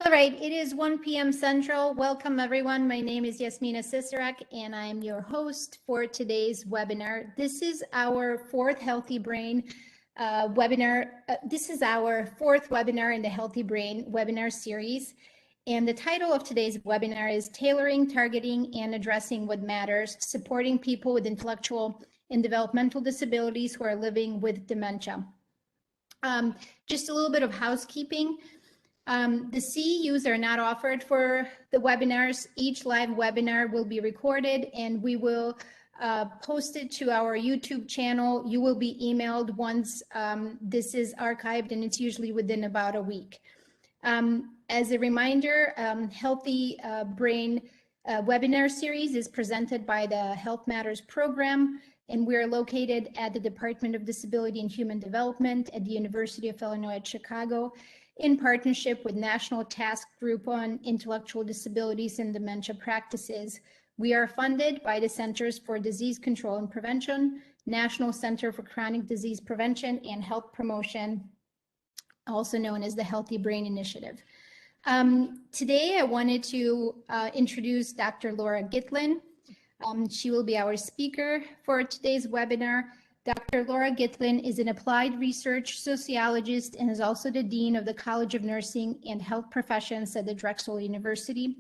All right, it is 1 p.m. Central. Welcome everyone. My name is Yasmina Sisarak and I am your host for today's webinar. This is our fourth Healthy Brain webinar. This is our fourth webinar in the Healthy Brain webinar series. And the title of today's webinar is Tailoring, Targeting, and Addressing What Matters, Supporting People with Intellectual and Developmental Disabilities who are living with dementia. Just a little bit of housekeeping. The CEUs are not offered for the webinars. Each live webinar will be recorded and we will post it to our YouTube channel. You will be emailed once this is archived, and it's usually within about a week. As a reminder, Healthy Brain webinar series is presented by the HealthMatters program, and we are located at the Department of Disability and Human Development at the University of Illinois at Chicago, in partnership with National Task Group on Intellectual Disabilities and Dementia Practices. We are funded by the Centers for Disease Control and Prevention, National Center for Chronic Disease Prevention and Health Promotion, also known as the Healthy Brain Initiative. Today, I wanted to introduce Dr. Laura Gitlin. She will be our speaker for today's webinar. Dr. Laura Gitlin is an applied research sociologist and is also the Dean of the College of Nursing and Health Professions at the Drexel University.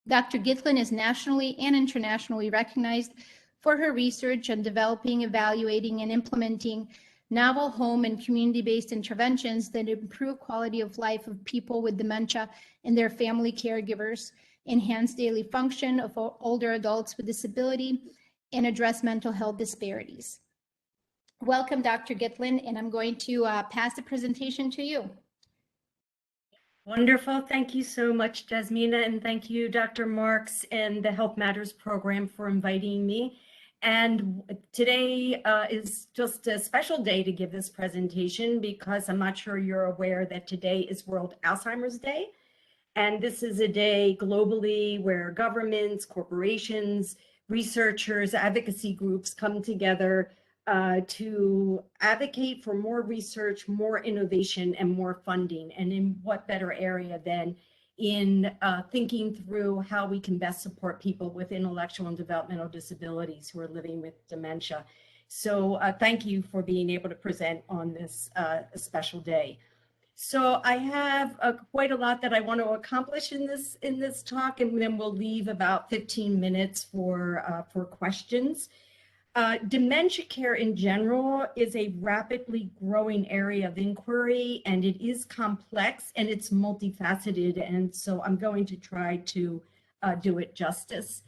Dr. Gitlin is nationally and internationally recognized for her research on developing, evaluating, and implementing novel home and community-based interventions that improve quality of life of people with dementia and their family caregivers, enhance daily function of older adults with disability, and address mental health disparities. Welcome, Dr. Gitlin, and I'm going to pass the presentation to you. Wonderful. Thank you so much, Jasmina, and thank you, Dr. Marks and the HealthMatters program for inviting me. And today is just a special day to give this presentation because I'm not sure you're aware that today is World Alzheimer's Day. And this is a day globally where governments, corporations, researchers, advocacy groups come together to advocate for more research, more innovation, and more funding. And in what better area than in thinking through how we can best support people with intellectual and developmental disabilities who are living with dementia. So thank you for being able to present on this special day. So I have quite a lot that I want to accomplish in this talk, and then we'll leave about 15 minutes for questions. Dementia care in general is a rapidly growing area of inquiry, and it is complex and it's multifaceted, and so I'm going to try to do it justice.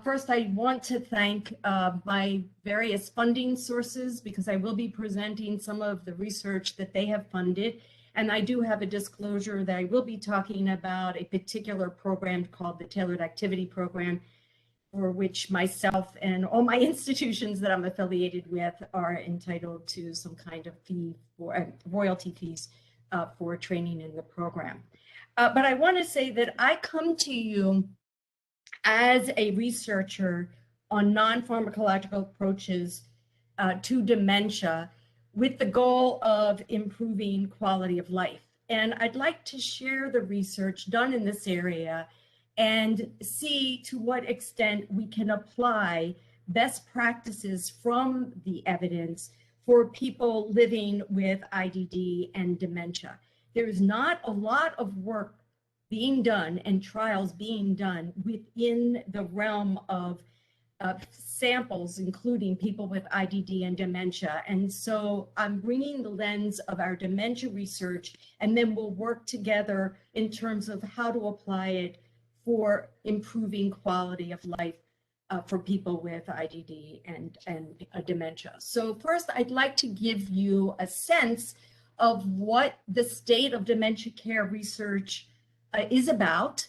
First, I want to thank my various funding sources because I will be presenting some of the research that they have funded, and I do have a disclosure that I will be talking about a particular program called the Tailored Activity Program, for which myself and all my institutions that I'm affiliated with are entitled to some kind of fee for royalty fees for training in the program. But I want to say that I come to you as a researcher on non-pharmacological approaches to dementia with the goal of improving quality of life. And I'd like to share the research done in this area and see to what extent we can apply best practices from the evidence for people living with IDD and dementia. There's not a lot of work being done and trials being done within the realm of samples, including people with IDD and dementia. And so I'm bringing the lens of our dementia research, and then we'll work together in terms of how to apply it for improving quality of life for people with IDD and dementia. So first, I'd like to give you a sense of what the state of dementia care research is about.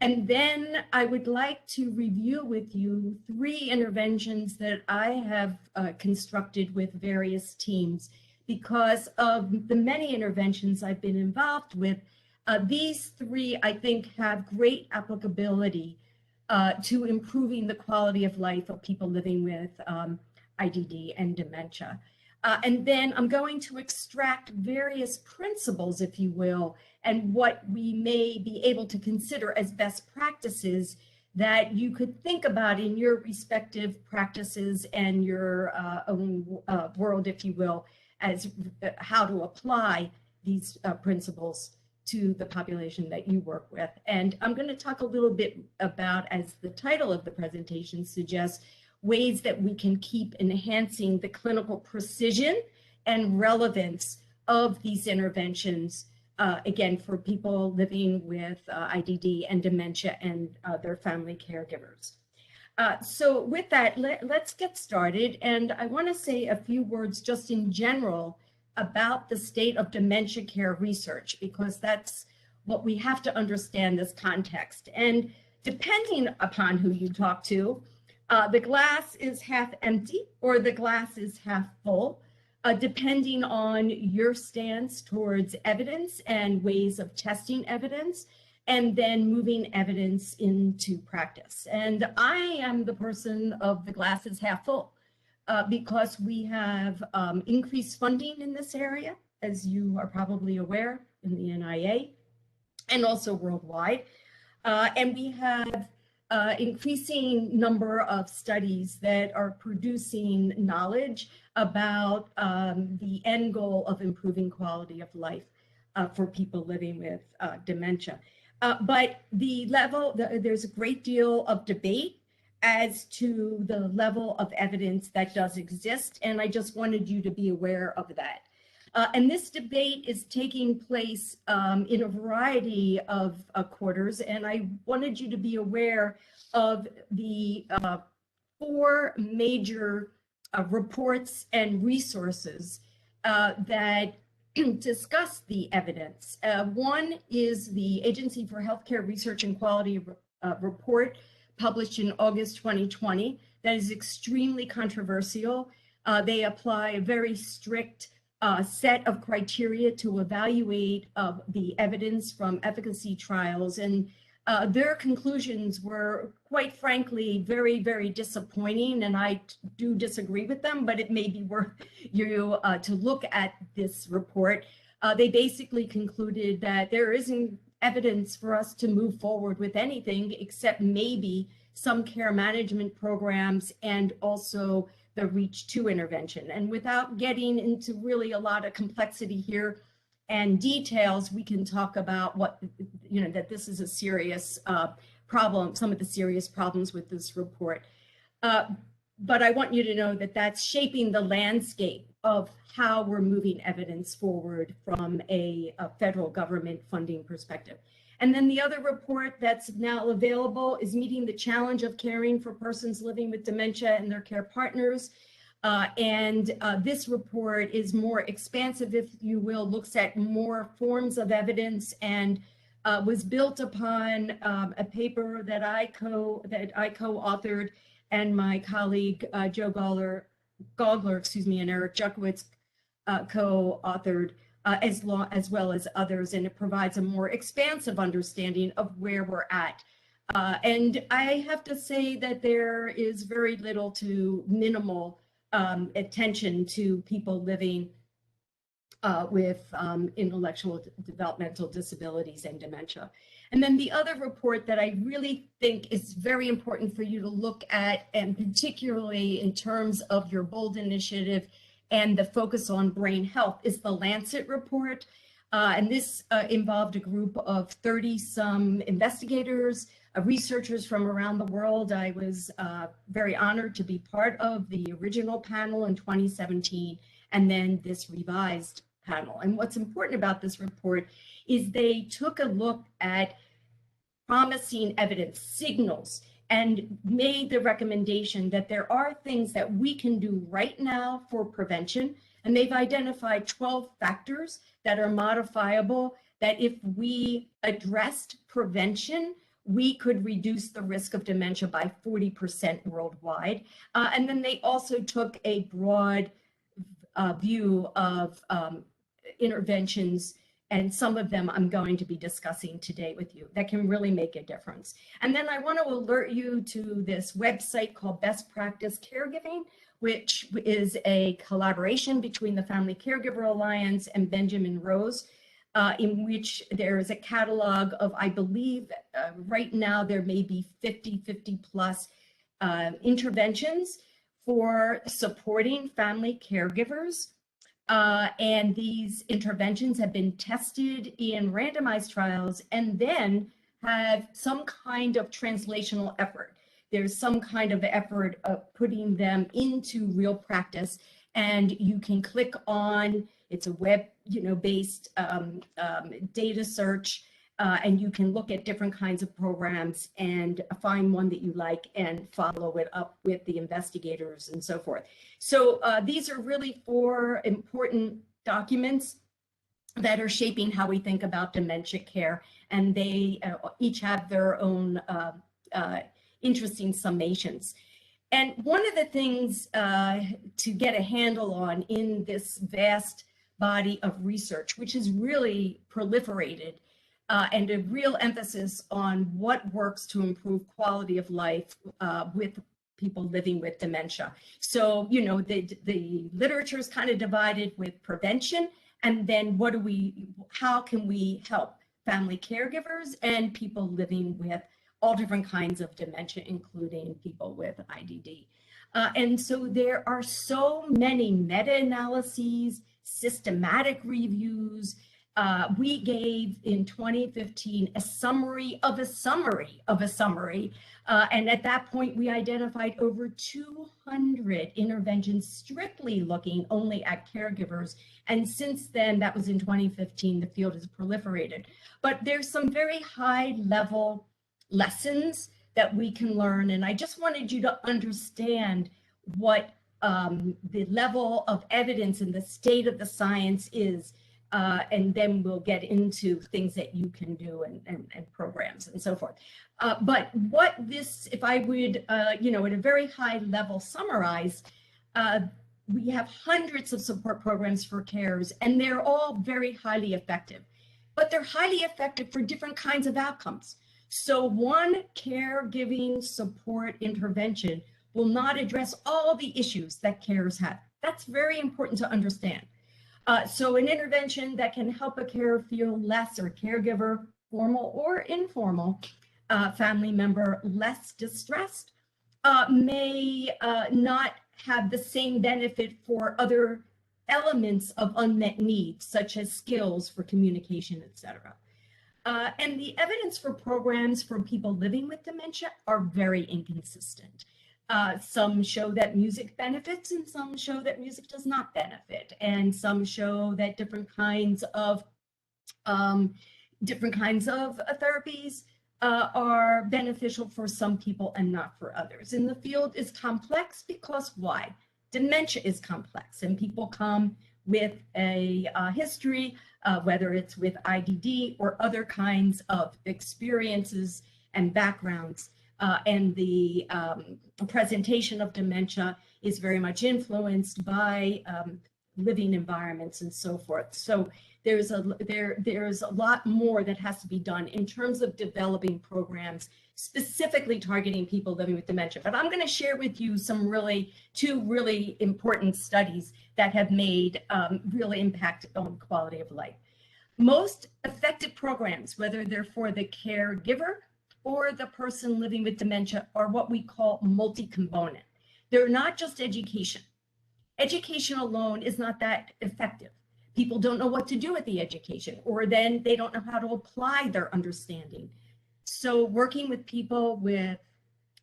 And then I would like to review with you 3 interventions that I have constructed with various teams. Because of the many interventions I've been involved with, these 3, I think, have great applicability to improving the quality of life of people living with IDD and dementia. And then I'm going to extract various principles, if you will, and what we may be able to consider as best practices that you could think about in your respective practices and your own world, if you will, as how to apply these principles to the population that you work with. And I'm going to talk a little bit about, as the title of the presentation suggests, ways that we can keep enhancing the clinical precision and relevance of these interventions, again, for people living with IDD and dementia and their family caregivers. So with that, let's get started. And I want to say a few words just in general about the state of dementia care research, because that's what we have to understand this context. And depending upon who you talk to, the glass is half empty or the glass is half full, depending on your stance towards evidence and ways of testing evidence, and then moving evidence into practice. And I am the person of the glass is half full, because we have increased funding in this area, as you are probably aware, in the NIA and also worldwide. And we have increasing number of studies that are producing knowledge about the end goal of improving quality of life for people living with dementia. But there's a great deal of debate as to the level of evidence that does exist, and I just wanted you to be aware of that. And this debate is taking place in a variety of quarters, and I wanted you to be aware of the 4 major reports and resources that discuss the evidence. One is the Agency for Healthcare Research and Quality report published in August 2020 that is extremely controversial. They apply a very strict set of criteria to evaluate the evidence from efficacy trials, and their conclusions were, quite frankly, very, very disappointing, and I do disagree with them, but it may be worth you to look at this report. They basically concluded that there isn't evidence for us to move forward with anything except maybe some care management programs and also the REACH 2 intervention. And without getting into really a lot of complexity here and details, we can talk about what, that this is a serious problem, some of the serious problems with this report. But I want you to know that that's shaping the landscape of how we're moving evidence forward from a federal government funding perspective. And then the other report that's now available is Meeting the Challenge of Caring for Persons Living with Dementia and Their Care Partners. This report is more expansive, if you will, looks at more forms of evidence, and was built upon a paper that I co-authored, and my colleague Joe Gaugler, and Eric Jutkowitz co-authored, as well as others, and it provides a more expansive understanding of where we're at. And I have to say that there is very little to minimal attention to people living with intellectual developmental disabilities and dementia. And then the other report that I really think is very important for you to look at, and particularly in terms of your BOLD initiative and the focus on brain health, is the Lancet report. And this involved a group of 30-some investigators, researchers from around the world. I was very honored to be part of the original panel in 2017, and then this revised panel. And what's important about this report is they took a look at promising evidence, signals, and made the recommendation that there are things that we can do right now for prevention. And they've identified 12 factors that are modifiable, that if we addressed prevention, we could reduce the risk of dementia by 40% worldwide. And then they also took a broad view of interventions, and some of them I'm going to be discussing today with you, that can really make a difference. And then I want to alert you to this website called Best Practice Caregiving, which is a collaboration between the Family Caregiver Alliance and Benjamin Rose, in which there is a catalog of, I believe, right now there may be 50 plus interventions for supporting family caregivers. And these interventions have been tested in randomized trials and then have some kind of translational effort. There's some kind of effort of putting them into real practice, and you can click on, it's a web, based data search, and you can look at different kinds of programs and find one that you like and follow it up with the investigators and so forth. So these are really 4 important documents that are shaping how we think about dementia care, and they each have their own interesting summations. And one of the things to get a handle on in this vast body of research, which is really proliferated, and a real emphasis on what works to improve quality of life with people living with dementia. So, the literature is kind of divided with prevention, and then how can we help family caregivers and people living with all different kinds of dementia, including people with IDD. And so there are so many meta-analyses, systematic reviews. We gave in 2015 a summary of a summary of a summary. And at that point, we identified over 200 interventions strictly looking only at caregivers. And since then, that was in 2015, the field has proliferated. But there's some very high level lessons that we can learn. And I just wanted you to understand what the level of evidence and the state of the science is. And then we'll get into things that you can do and programs and so forth. But what this, if I would, at a very high level summarize, we have hundreds of support programs for carers, and they're all very highly effective. But they're highly effective for different kinds of outcomes. So one caregiving support intervention will not address all the issues that carers have. That's very important to understand. So an intervention that can help a carer feel less, or caregiver, formal or informal, family member less distressed, may not have the same benefit for other elements of unmet needs, such as skills for communication, etc. And the evidence for programs for people living with dementia are very inconsistent. Some show that music benefits, and some show that music does not benefit, and some show that different kinds of therapies are beneficial for some people and not for others. And the field is complex because why? Dementia is complex, and people come with a history, whether it's with IDD or other kinds of experiences and backgrounds. And the presentation of dementia is very much influenced by living environments and so forth. So there's a lot more that has to be done in terms of developing programs specifically targeting people living with dementia. But I'm going to share with you two really important studies that have made real impact on quality of life. Most effective programs, whether they're for the caregiver or the person living with dementia, are what we call multi-component. They're not just education. Education alone is not that effective. People don't know what to do with the education, or then they don't know how to apply their understanding. So working with people with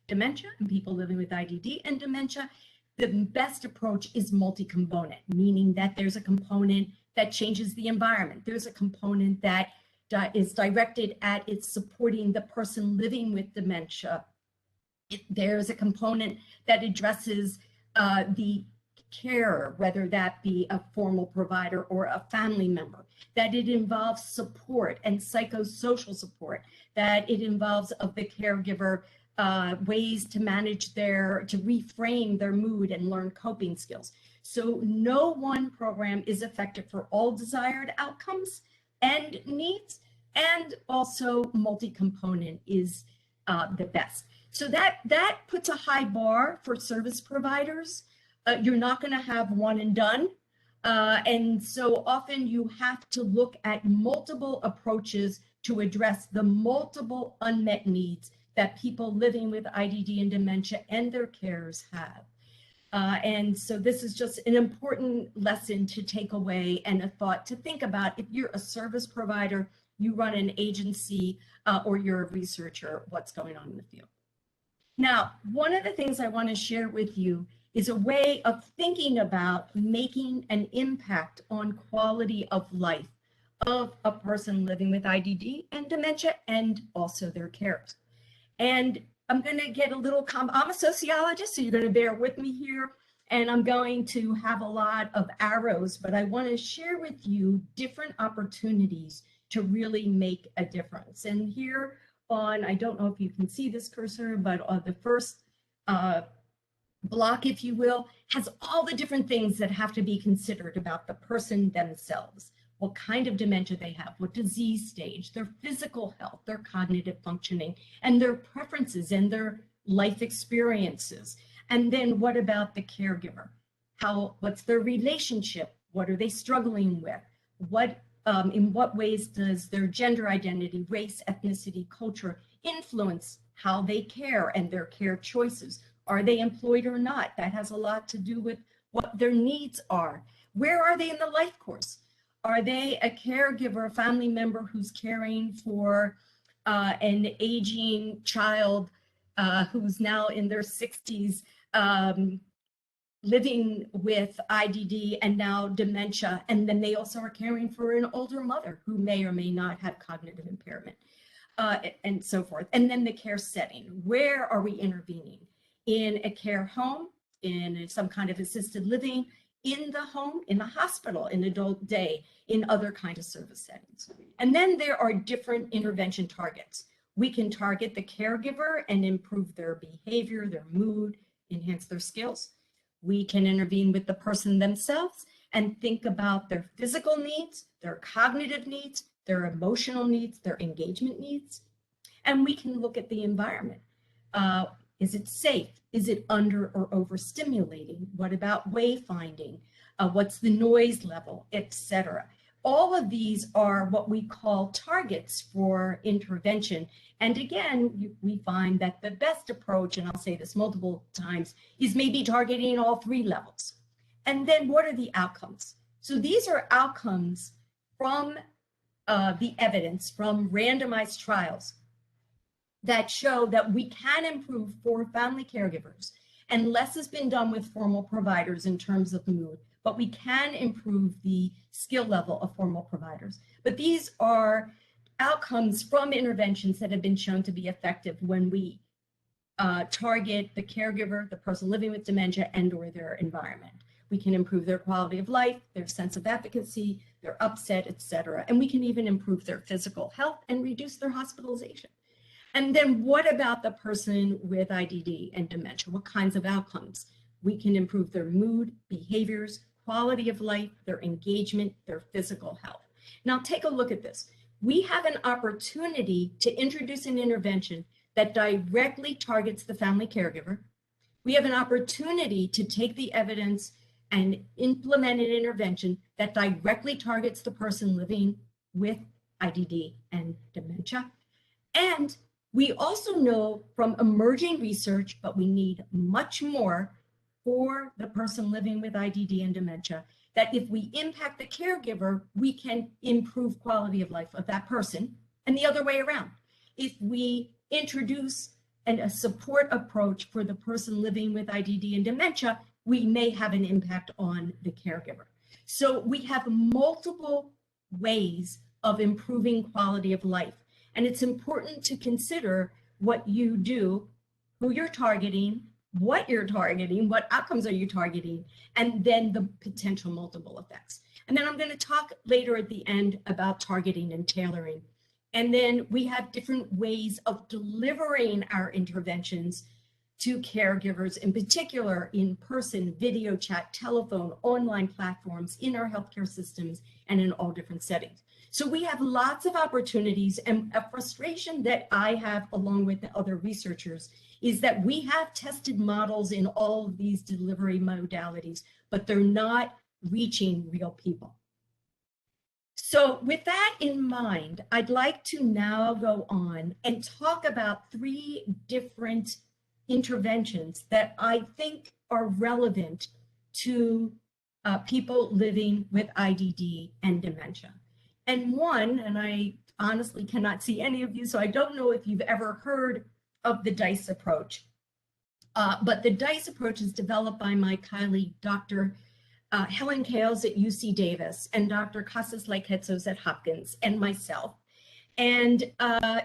dementia and people living with IDD and dementia, the best approach is multi-component, meaning that there's a component that changes the environment. There's a component that is directed at its supporting the person living with dementia. There's a component that addresses the care, whether that be a formal provider or a family member, that it involves support and psychosocial support, that it involves of the caregiver ways to manage to reframe their mood and learn coping skills. So no one program is effective for all desired outcomes and needs, and also multi-component is the best. So that puts a high bar for service providers You're not going to have one and done. And so often you have to look at multiple approaches to address the multiple unmet needs that people living with IDD and dementia and their carers have. And so this is just an important lesson to take away and a thought to think about. If you're a service provider, you run an agency, or you're a researcher, what's going on in the field. Now, one of the things I want to share with you is a way of thinking about making an impact on quality of life of a person living with IDD and dementia and also their carers. And I'm going to get a little, I'm a sociologist, so you're going to bear with me here, and I'm going to have a lot of arrows, but I want to share with you different opportunities to really make a difference. And here on, I don't know if you can see this cursor, but on the first block, if you will, has all the different things that have to be considered about the person themselves. What kind of dementia they have, what disease stage, their physical health, their cognitive functioning, and their preferences and their life experiences. And then what about the caregiver? What's their relationship? What are they struggling with? In what ways does their gender identity, race, ethnicity, culture influence how they care and their care choices? Are they employed or not? That has a lot to do with what their needs are. Where are they in the life course? Are they a caregiver, a family member who's caring for an aging child who's now in their 60s, living with IDD and now dementia, and then they also are caring for an older mother who may or may not have cognitive impairment, and so forth. And then the care setting. Where are we intervening? In a care home, in some kind of assisted living, in the home, in the hospital, in adult day, in other kinds of service settings. And then there are different intervention targets. We can target the caregiver and improve their behavior, their mood, enhance their skills. We can intervene with the person themselves and think about their physical needs, their cognitive needs, their emotional needs, their engagement needs. And we can look at the environment. Is it safe? Is it under or overstimulating? What about wayfinding? What's the noise level, etc.? All of these are what we call targets for intervention. And again, we find that the best approach, and I'll say this multiple times, is maybe targeting all three levels. And then what are the outcomes? So these are outcomes from the evidence from randomized trials that show that we can improve for family caregivers, and less has been done with formal providers in terms of mood, but we can improve the skill level of formal providers. But these are outcomes from interventions that have been shown to be effective when we target the caregiver, the person living with dementia, and or their environment. We can improve their quality of life, their sense of efficacy, their upset, etc. And we can even improve their physical health and reduce their hospitalization. And then what about the person with IDD and dementia? What kinds of outcomes? We can improve their mood, behaviors, quality of life, their engagement, their physical health. Now take a look at this. We have an opportunity to introduce an intervention that directly targets the family caregiver. We have an opportunity to take the evidence and implement an intervention that directly targets the person living with IDD and dementia. And we also know from emerging research, but we need much more for the person living with IDD and dementia, that if we impact the caregiver, we can improve quality of life of that person, and the other way around. If we introduce a support approach for the person living with IDD and dementia, we may have an impact on the caregiver. So we have multiple ways of improving quality of life. And it's important to consider what you do, who you're targeting, what you're targeting, what outcomes are you targeting, and then the potential multiple effects. And then I'm going to talk later at the end about targeting and tailoring. And then we have different ways of delivering our interventions to caregivers, in particular in person, video chat, telephone, online platforms, in our healthcare systems, and in all different settings. So we have lots of opportunities, and a frustration that I have along with the other researchers is that we have tested models in all of these delivery modalities, but they're not reaching real people. So with that in mind, I'd like to now go on and talk about 3 different interventions that I think are relevant to people living with IDD and dementia. And one, and I honestly cannot see any of you, so I don't know if you've ever heard of the DICE approach. But the DICE approach is developed by my colleague, Dr. Helen Kales at UC Davis and Dr. Casas Laiketsos at Hopkins and myself. And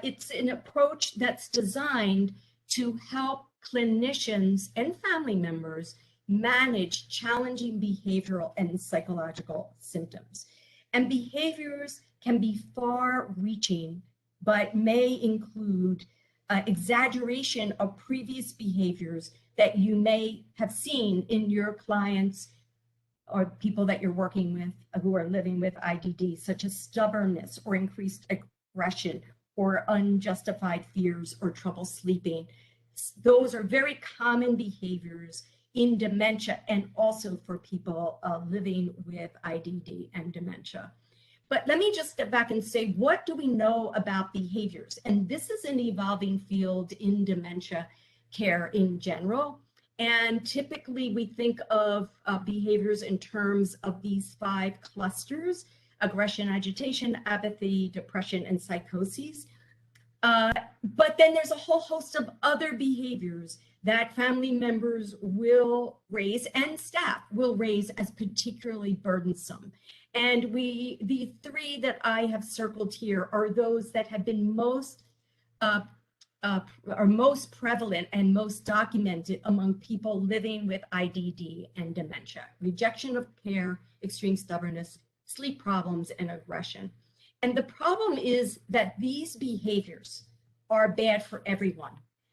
it's an approach that's designed to help clinicians and family members manage challenging behavioral and psychological symptoms. And behaviors can be far-reaching, but may include exaggeration of previous behaviors that you may have seen in your clients or people that you're working with who are living with IDD, such as stubbornness or increased aggression or unjustified fears or trouble sleeping. Those are very common behaviors in dementia and also for people living with IDD and dementia. But let me just step back and say, what do we know about behaviors? And this is an evolving field in dementia care in general. And typically we think of behaviors in terms of these 5 clusters: aggression, agitation, apathy, depression, and psychoses. But then there's a whole host of other behaviors that family members will raise and staff will raise as particularly burdensome. And the 3 that I have circled here are those that have been most prevalent and most documented among people living with IDD and dementia: rejection of care, extreme stubbornness, sleep problems, and aggression. And the problem is that these behaviors are bad for everyone.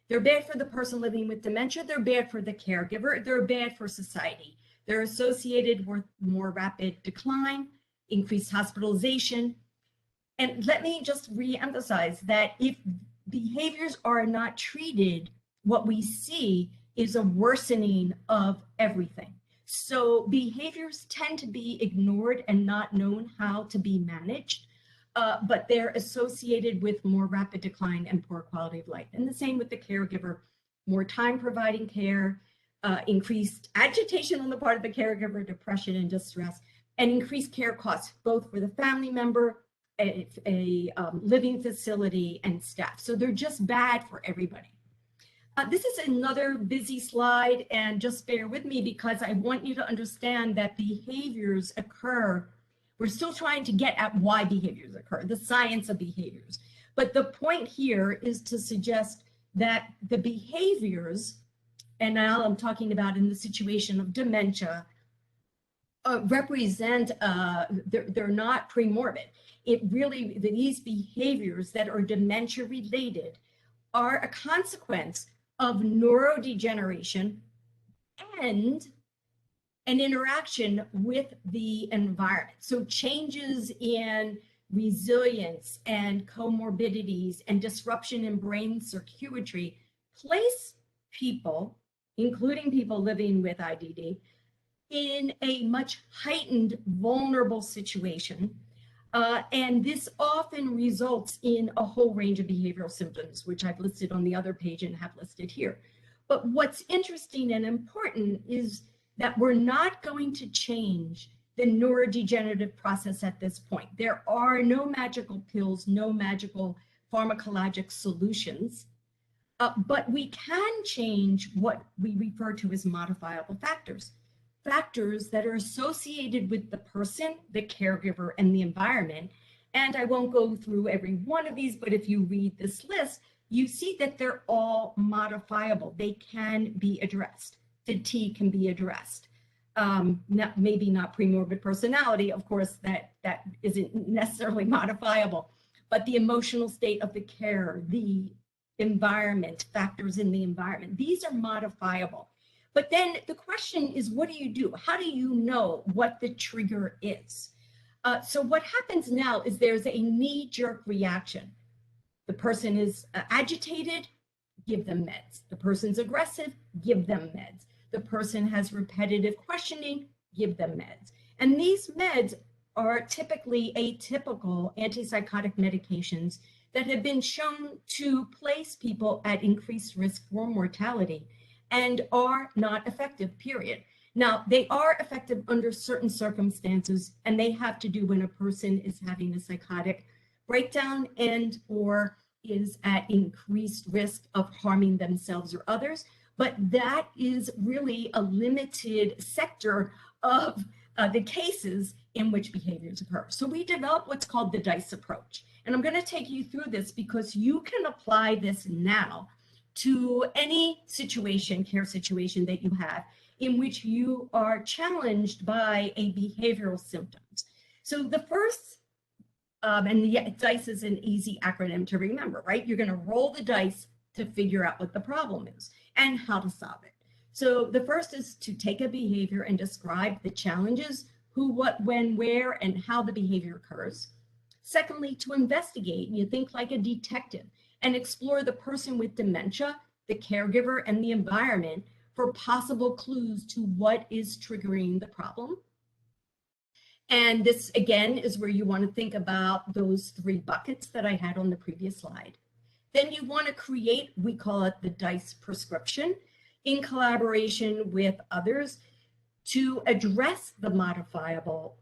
They're bad for the person living with dementia, they're bad for the caregiver, they're bad for society. They're associated with more rapid decline, increased hospitalization. And let me just re-emphasize that if behaviors are not treated, what we see is a worsening of everything. So behaviors tend to be ignored and not known how to be managed, but they're associated with more rapid decline and poor quality of life. And the same with the caregiver: more time providing care, increased agitation on the part of the caregiver, depression and distress, and increased care costs, both for the family member, a living facility, and staff. So they're just bad for everybody. This is another busy slide, and just bear with me because I want you to understand that behaviors occur. We're still trying to get at why behaviors occur, the science of behaviors. But the point here is to suggest that the behaviors, and now I'm talking about in the situation of dementia, represent, they're not premorbid. It really, these behaviors that are dementia related are a consequence of neurodegeneration and an interaction with the environment. So changes in resilience and comorbidities and disruption in brain circuitry place people, including people living with IDD, in a much heightened vulnerable situation. And this often results in a whole range of behavioral symptoms, which I've listed on the other page and have listed here. But what's interesting and important is that we're not going to change the neurodegenerative process at this point. There are no magical pills, no magical pharmacologic solutions, but we can change what we refer to as modifiable factors. Factors that are associated with the person, the caregiver, and the environment. And I won't go through every one of these, but if you read this list, you see that they're all modifiable. They can be addressed. Fatigue can be addressed. Maybe not premorbid personality, of course, that isn't necessarily modifiable, but the emotional state of the carer, the environment, factors in the environment, these are modifiable. But then the question is, what do you do? How do you know what the trigger is? So what happens now is there's a knee-jerk reaction. The person is agitated, give them meds. The person's aggressive, give them meds. The person has repetitive questioning, give them meds. And these meds are typically atypical antipsychotic medications that have been shown to place people at increased risk for mortality and are not effective, period. Now, they are effective under certain circumstances, and they have to do when a person is having a psychotic breakdown and or is at increased risk of harming themselves or others. But that is really a limited sector of the cases in which behaviors occur. So we developed what's called the DICE approach. And I'm going to take you through this because you can apply this now to any situation, care situation that you have in which you are challenged by a behavioral symptoms. So the first, and the DICE is an easy acronym to remember, right? You're going to roll the dice to figure out what the problem is and how to solve it. So the first is to take a behavior and describe the challenges, who, what, when, where, and how the behavior occurs. Secondly, to investigate, you think like a detective and explore the person with dementia, the caregiver, and the environment for possible clues to what is triggering the problem. And this, again, is where you want to think about those three buckets that I had on the previous slide. Then you want to create, we call it the DICE prescription, in collaboration with others to address the modifiable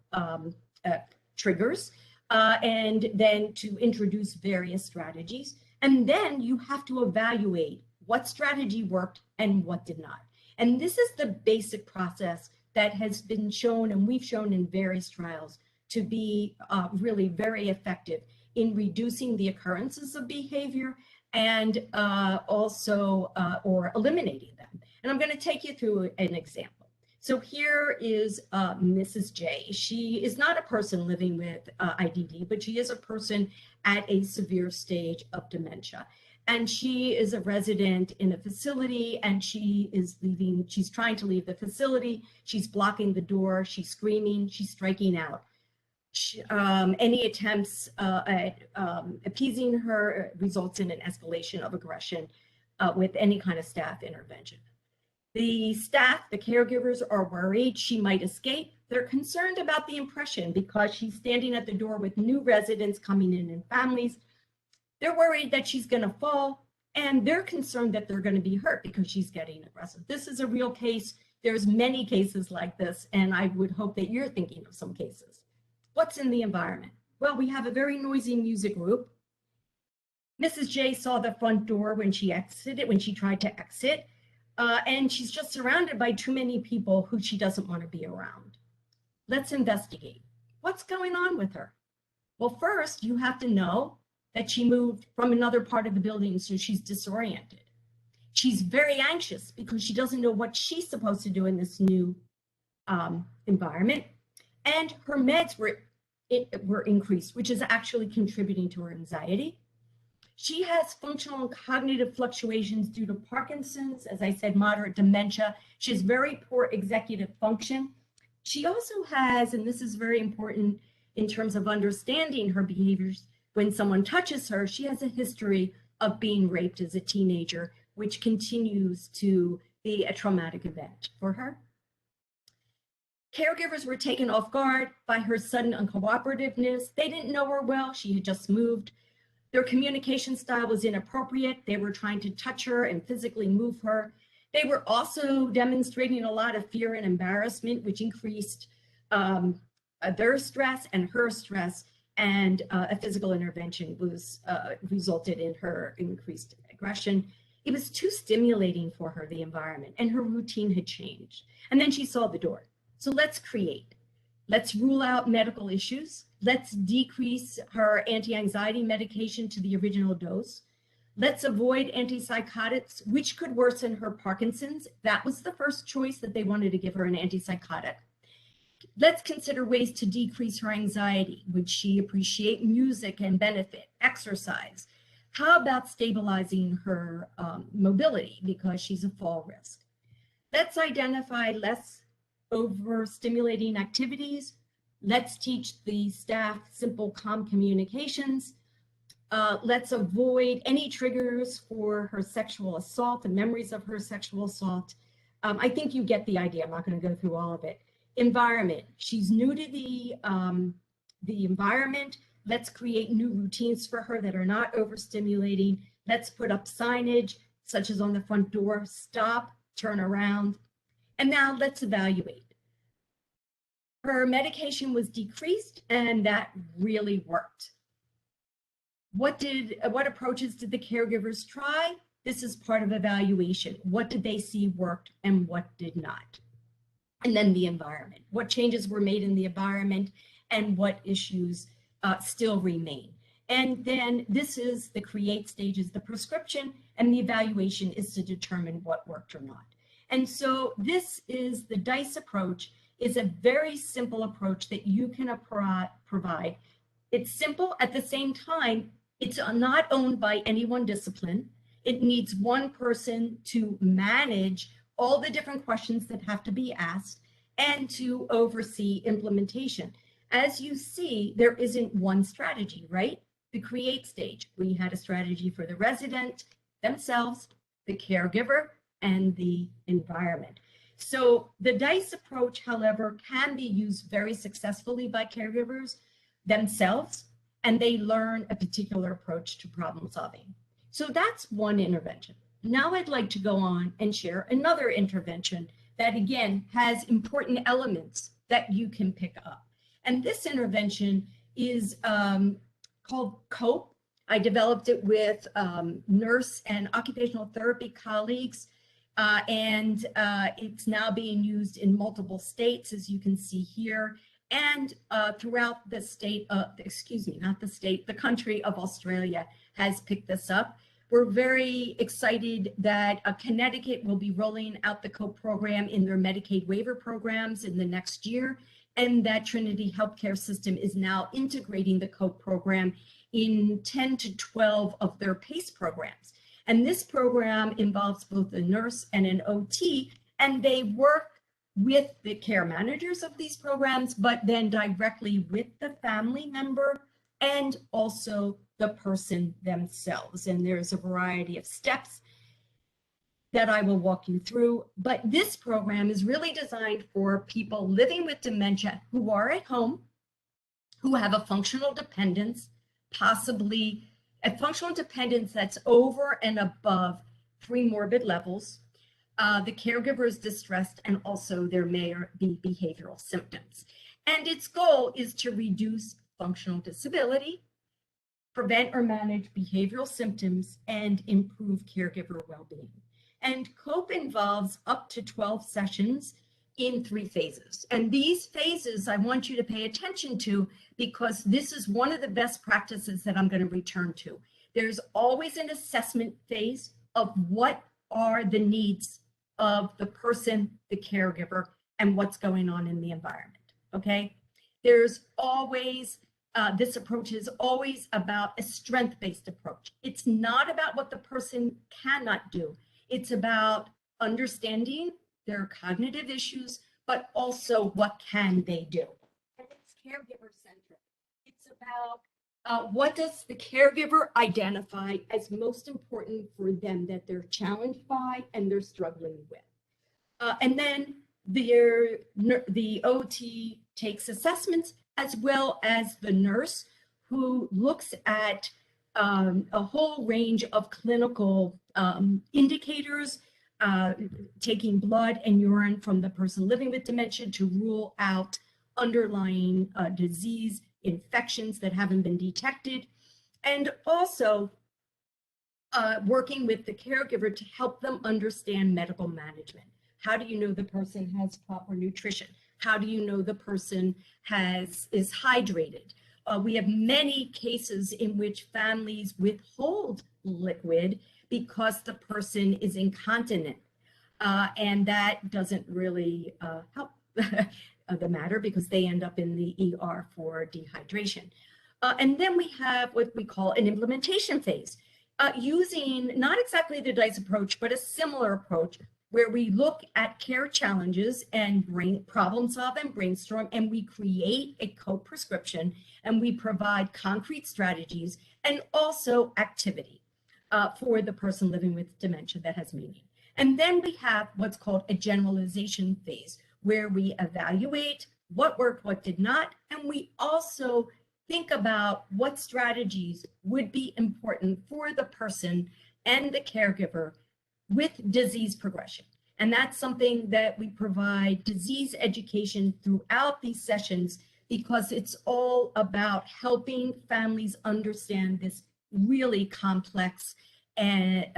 triggers, and then to introduce various strategies. And then you have to evaluate what strategy worked and what did not. And this is the basic process that has been shown, and we've shown in various trials, to be really very effective in reducing the occurrences of behavior and also or eliminating them. And I'm going to take you through an example. So here is Mrs. J. She is not a person living with IDD, but she is a person at a severe stage of dementia. And she is a resident in a facility, and she is leaving. She's trying to leave the facility. She's blocking the door. She's screaming. She's striking out. Any attempts at appeasing her results in an escalation of aggression with any kind of staff intervention. The staff, the caregivers, are worried she might escape. They're concerned about the impression because she's standing at the door with new residents coming in and families. They're worried that she's going to fall, and they're concerned that they're going to be hurt because she's getting aggressive. This is a real case. There's many cases like this, and I would hope that you're thinking of some cases. What's in the environment? Well, we have a very noisy music group. Mrs. J saw the front door when she tried to exit, and she's just surrounded by too many people who she doesn't want to be around. Let's investigate. What's going on with her? Well, first, you have to know that she moved from another part of the building, so she's disoriented. She's very anxious because she doesn't know what she's supposed to do in this new environment. And her meds were increased, which is actually contributing to her anxiety. She has functional and cognitive fluctuations due to Parkinson's, as I said, moderate dementia. She has very poor executive function. She also has, and this is very important in terms of understanding her behaviors, when someone touches her, she has a history of being raped as a teenager, which continues to be a traumatic event for her. Caregivers were taken off guard by her sudden uncooperativeness. They didn't know her well. She had just moved. Their communication style was inappropriate. They were trying to touch her and physically move her. They were also demonstrating a lot of fear and embarrassment, which increased their stress and her stress, and a physical intervention was resulted in her increased aggression. It was too stimulating for her, the environment, and her routine had changed. And then she saw the door. So let's create. Let's rule out medical issues. Let's decrease her anti-anxiety medication to the original dose. Let's avoid antipsychotics, which could worsen her Parkinson's. That was the first choice, that they wanted to give her an antipsychotic. Let's consider ways to decrease her anxiety. Would she appreciate music and benefit, exercise? How about stabilizing her mobility because she's a fall risk? Let's identify less overstimulating activities, Let's teach the staff simple, calm communications. Let's avoid any triggers for her sexual assault and memories of her sexual assault. I think you get the idea. I'm not going to go through all of it. Environment. She's new to the environment. Let's create new routines for her that are not overstimulating. Let's put up signage, such as on the front door, stop, turn around. And now let's evaluate. Her medication was decreased, and that really worked. What approaches did the caregivers try? This is part of evaluation. What did they see worked and what did not? And then the environment. What changes were made in the environment and what issues still remain? And then this is the create stages, the prescription, and the evaluation is to determine what worked or not. And so this is the DICE approach, is a very simple approach that you can provide. It's simple. At the same time, it's not owned by any one discipline. It needs one person to manage all the different questions that have to be asked and to oversee implementation. As you see, there isn't one strategy, right? The create stage, we had a strategy for the resident themselves, the caregiver, and the environment. So the DICE approach, however, can be used very successfully by caregivers themselves, and they learn a particular approach to problem solving. So that's one intervention. Now I'd like to go on and share another intervention that, again, has important elements that you can pick up. And this intervention is called COPE. I developed it with nurse and occupational therapy colleagues, and it's now being used in multiple states, as you can see here, and throughout the state of, the country of Australia has picked this up. We're very excited that Connecticut will be rolling out the COPE program in their Medicaid waiver programs in the next year, and that Trinity Healthcare System is now integrating the COPE program in 10 to 12 of their PACE programs. And this program involves both a nurse and an OT, and they work with the care managers of these programs, but then directly with the family member and also the person themselves. And there's a variety of steps that I will walk you through. But this program is really designed for people living with dementia who are at home, who have a functional dependence, possibly a functional dependence that's over and above 3 morbid levels. The caregiver is distressed, and also there may be behavioral symptoms. And its goal is to reduce functional disability, prevent or manage behavioral symptoms, and improve caregiver well-being. And COPE involves up to 12 sessions in 3 phases. And these phases I want you to pay attention to, because this is one of the best practices that I'm going to return to. There's always an assessment phase of what are the needs of the person, the caregiver, and what's going on in the environment, okay? There's always, this approach is always about a strength-based approach. It's not about what the person cannot do. It's about understanding their cognitive issues, but also what can they do. And it's caregiver-centric. It's about what does the caregiver identify as most important for them that they're challenged by and they're struggling with. And then the OT takes assessments, as well as the nurse, who looks at a whole range of clinical indicators, taking blood and urine from the person living with dementia to rule out underlying disease, infections that haven't been detected, and also working with the caregiver to help them understand medical management. How do you know the person has proper nutrition? How do you know the person is hydrated? We have many cases in which families withhold liquid because the person is incontinent, and that doesn't really help the matter, because they end up in the ER for dehydration. And then we have what we call an implementation phase, using not exactly the DICE approach, but a similar approach, where we look at care challenges and problem solve and brainstorm, and we create a COPE prescription, and we provide concrete strategies and also activity for the person living with dementia that has meaning. And then we have what's called a generalization phase, where we evaluate what worked, what did not, and we also think about what strategies would be important for the person and the caregiver with disease progression. And that's something that we provide disease education throughout these sessions, because it's all about helping families understand this really complex and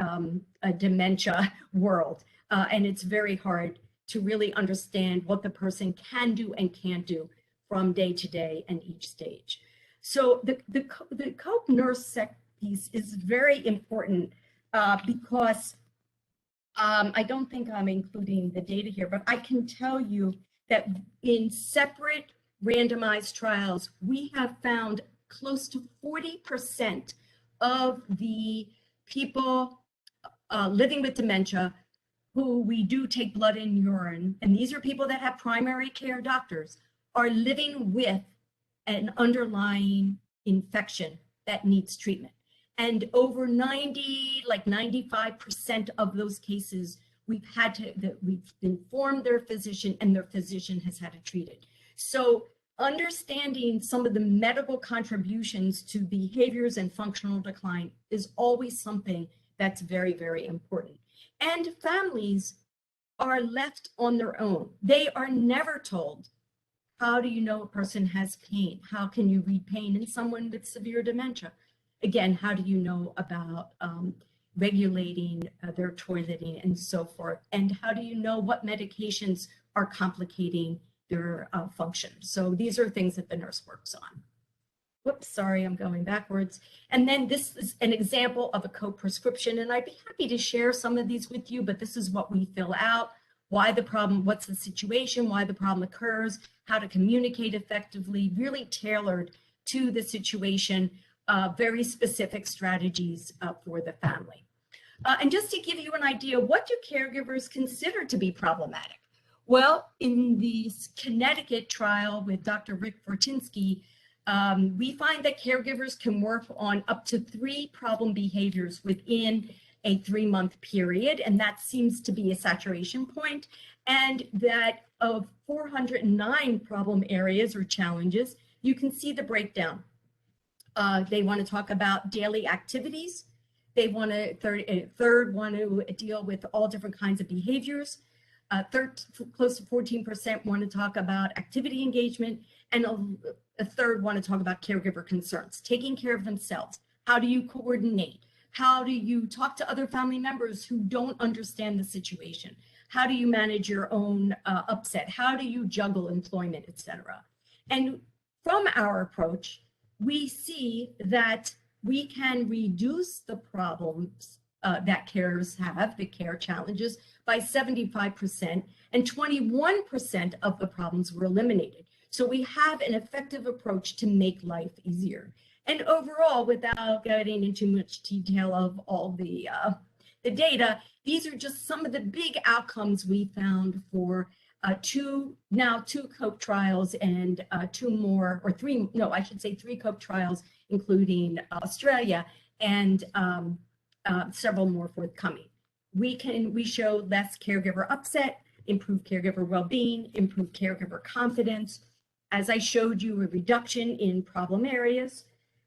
a dementia world. And it's very hard to really understand what the person can do and can't do from day to day and each stage. So the COPE nurse sec piece is very important because I don't think I'm including the data here, but I can tell you that in separate randomized trials, we have found close to 40% of the people living with dementia who we do take blood and urine, and these are people that have primary care doctors, are living with an underlying infection that needs treatment. And over 95% of those cases, we've informed their physician, and their physician has had to treat it. So understanding some of the medical contributions to behaviors and functional decline is always something that's very, very important. And families are left on their own. They are never told, how do you know a person has pain? How can you read pain in someone with severe dementia? Again, how do you know about regulating their toileting and so forth? And how do you know what medications are complicating their function? So these are things that the nurse works on. Whoops, sorry, I'm going backwards. And then this is an example of a COPE prescription, and I'd be happy to share some of these with you, but this is what we fill out: why the problem, what's the situation, why the problem occurs, how to communicate effectively, really tailored to the situation, very specific strategies for the family. And just to give you an idea, what do caregivers consider to be problematic? Well, in the Connecticut trial with Dr. Rick Fortinsky, we find that caregivers can work on up to 3 problem behaviors within a 3-month period, and that seems to be a saturation point. And that of 409 problem areas or challenges, you can see the breakdown. They want to talk about daily activities. They want to, third want to deal with all different kinds of behaviors. Close to 14% want to talk about activity engagement, and a third want to talk about caregiver concerns, taking care of themselves. How do you coordinate? How do you talk to other family members who don't understand the situation? How do you manage your own upset? How do you juggle employment, etc.? And from our approach, we see that we can reduce the problems that carers have, the care challenges, by 75%, and 21% of the problems were eliminated. So we have an effective approach to make life easier. And overall, without getting into much detail of all the data, these are just some of the big outcomes we found for two COPE trials and 3 COPE trials, including Australia, and several more forthcoming. We show less caregiver upset, improved caregiver well-being, improved caregiver confidence. As I showed you, a reduction in problem areas.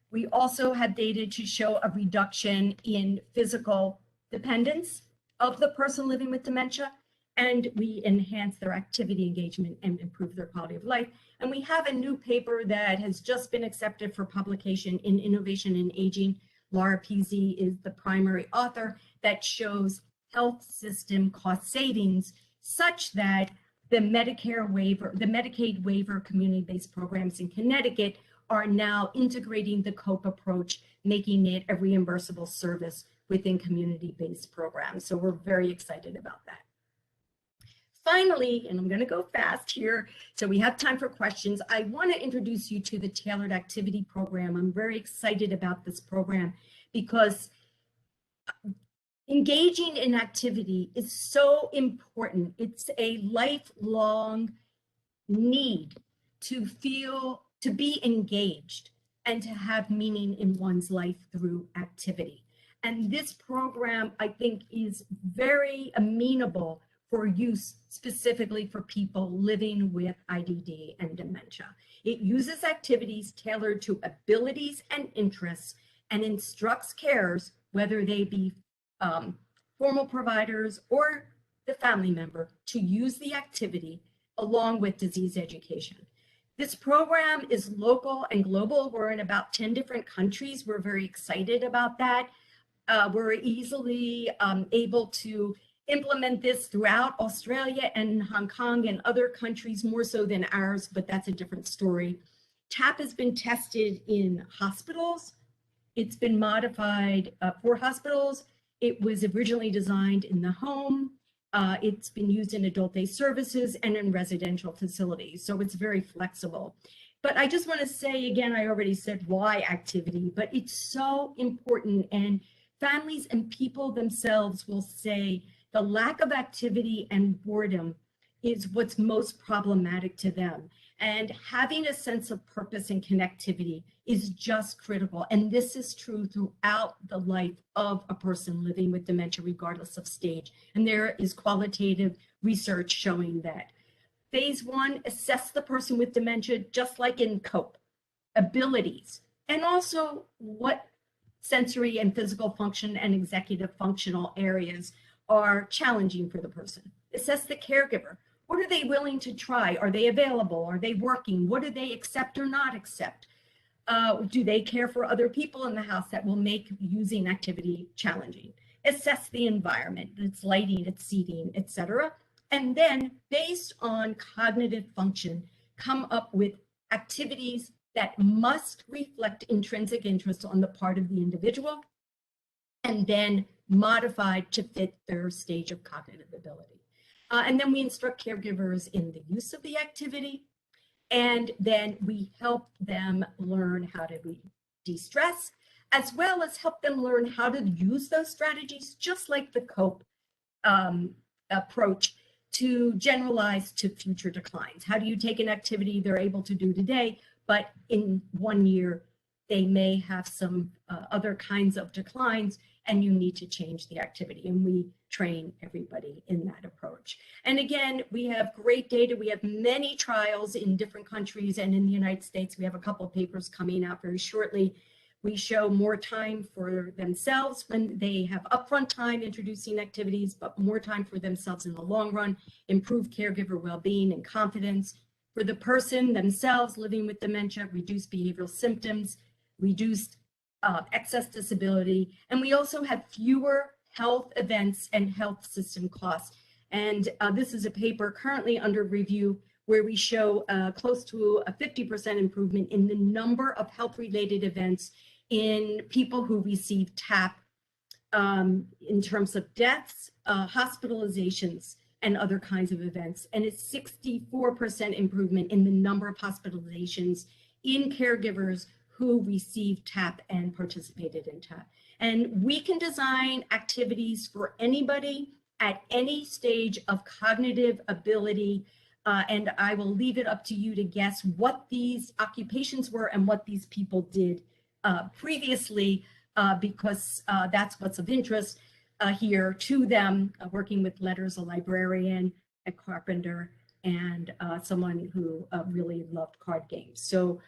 We also have data to show a reduction in physical dependence of the person living with dementia, and we enhance their activity engagement and improve their quality of life. And we have a new paper that has just been accepted for publication in Innovation in Aging. Laura Pizzi is the primary author, that shows health system cost savings such that the Medicare waiver, the Medicaid waiver community-based programs in Connecticut are now integrating the COPE approach, making it a reimbursable service within community-based programs. So we're very excited about that. Finally, and I'm going to go fast here, so we have time for questions, I want to introduce you to the Tailored Activity Program. I'm very excited about this program because Engaging in activity is so important. It's a lifelong need to be engaged and to have meaning in one's life through activity. And this program, I think, is very amenable for use specifically for people living with IDD and dementia. It uses activities tailored to abilities and interests and instructs carers, whether they be formal providers or the family member, to use the activity along with disease education. This program is local and global. We're in about 10 different countries. We're very excited about that. We're easily able to implement this throughout Australia and Hong Kong and other countries, more so than ours, but that's a different story. TAP has been tested in hospitals. It's been modified for hospitals. It was originally designed in the home. It's been used in adult day services and in residential facilities, so it's very flexible. But I just want to say again, I already said why activity, but it's so important, and families and people themselves will say the lack of activity and boredom is what's most problematic to them. And having a sense of purpose and connectivity is just critical. And this is true throughout the life of a person living with dementia, regardless of stage. And there is qualitative research showing that. Phase 1, assess the person with dementia, just like in COPE, abilities, and also what sensory and physical function and executive functional areas are challenging for the person. Assess the caregiver. What are they willing to try? Are they available? Are they working? What do they accept or not accept? Do they care for other people in the house that will make using activity challenging? Assess the environment, its lighting, its seating, etc. And then, based on cognitive function, come up with activities that must reflect intrinsic interest on the part of the individual, and then modified to fit their stage of cognitive ability. And then we instruct caregivers in the use of the activity, and then we help them learn how to de-stress, as well as help them learn how to use those strategies, just like the COPE approach, to generalize to future declines. How do you take an activity they're able to do today, but in 1 year, they may have some other kinds of declines, and you need to change the activity. And we train everybody in that approach. And again, we have great data. We have many trials in different countries, and in the United States, we have a couple of papers coming out very shortly. We show more time for themselves when they have upfront time introducing activities, but more time for themselves in the long run, improve caregiver well-being and confidence. For the person themselves living with dementia, reduce behavioral symptoms, reduced excess disability, and we also have fewer health events and health system costs. And this is a paper currently under review where we show close to a 50% improvement in the number of health-related events in people who receive TAP in terms of deaths, hospitalizations, and other kinds of events. And it's 64% improvement in the number of hospitalizations in caregivers who received TAP and participated in TAP. And we can design activities for anybody at any stage of cognitive ability. And I will leave it up to you to guess what these occupations were and what these people did previously, because that's what's of interest here to them, working with letters, a librarian, a carpenter, and someone who really loved card games. So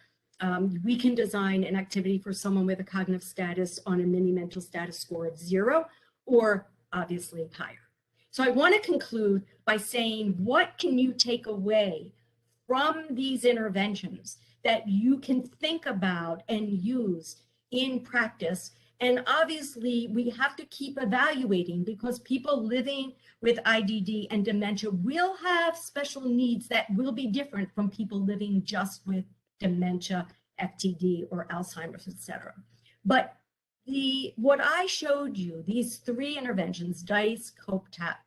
we can design an activity for someone with a cognitive status on a mini mental status score of 0, or obviously higher. So I want to conclude by saying, what can you take away from these interventions that you can think about and use in practice? And obviously, we have to keep evaluating, because people living with IDD and dementia will have special needs that will be different from people living just with dementia, FTD, or Alzheimer's, etc. But what I showed you, these 3 interventions, DICE, COPE, TAP,